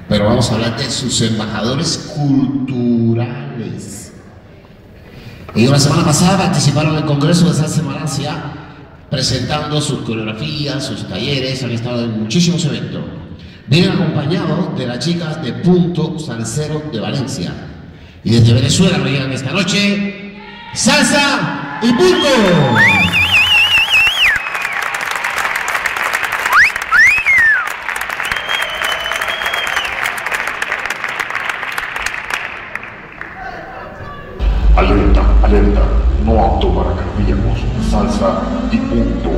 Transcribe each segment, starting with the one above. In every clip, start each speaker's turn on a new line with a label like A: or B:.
A: pero vamos a hablar de sus embajadores culturales. Ellos la semana pasada participaron en el Congreso de Salsa en Malasia, presentando sus coreografías, sus talleres, han estado en muchísimos eventos. Vienen acompañados de las chicas de Punto Salsero de Valencia. Y desde Venezuela nos llegan esta noche Salsa y Punto.
B: Alerta, alerta, no apto para cardíacos, salsa y punto.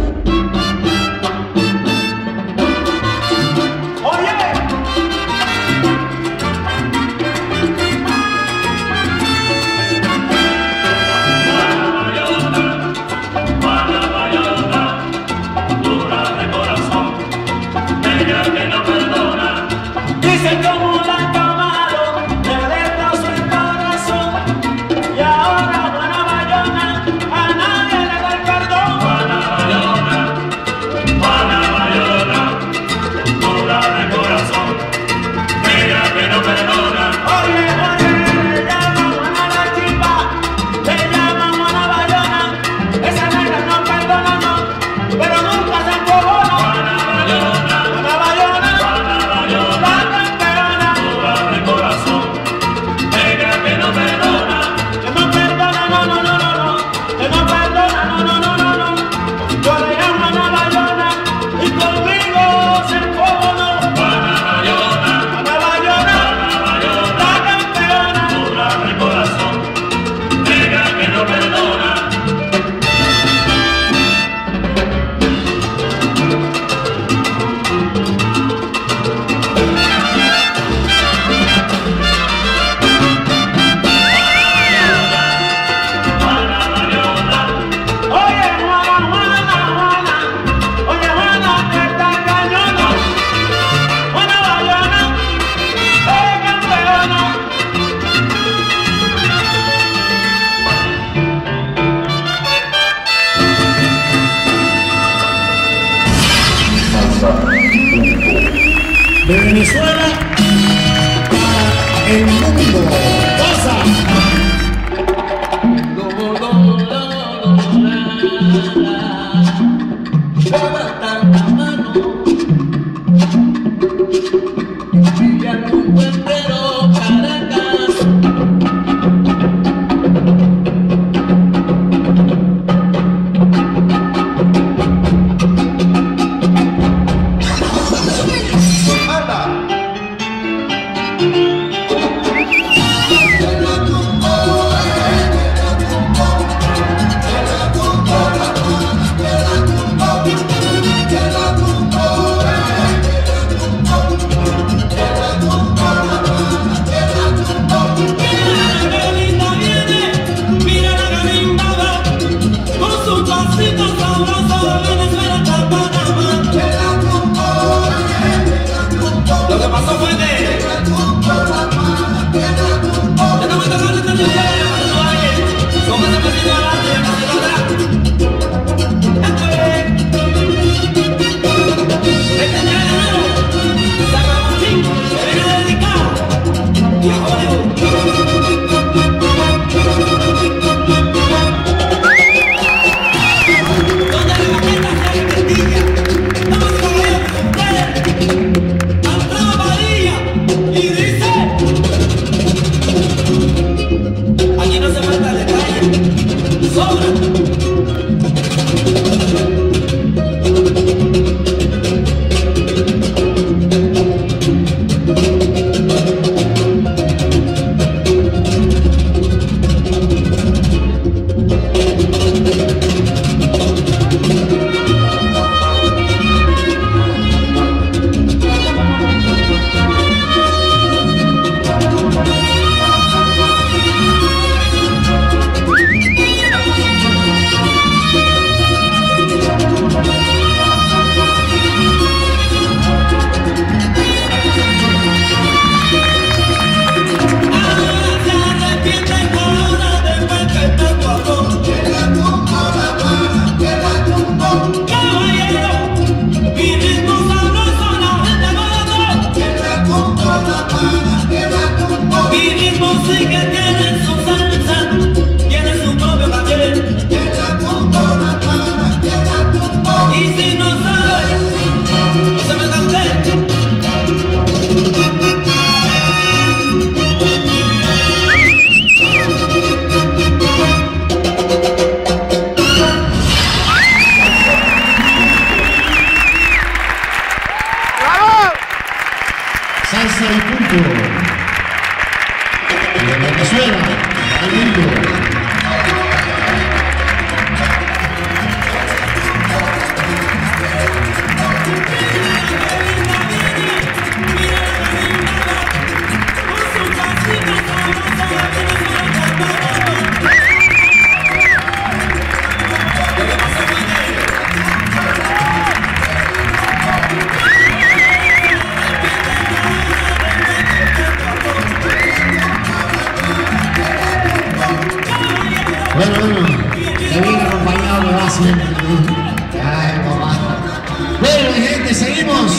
C: De Venezuela para el mundo.
D: Levanta la mano y al mundo entero Caracas. ¡Vamos, Y mi música tiene su salsa, tiene su propio caché. Y si no sabes, no se me cante.
A: Salsa y punto. De Venezuela al mundo. Bueno, qué bien acompañado me va siempre. Ay, mamá. Bueno, gente, seguimos.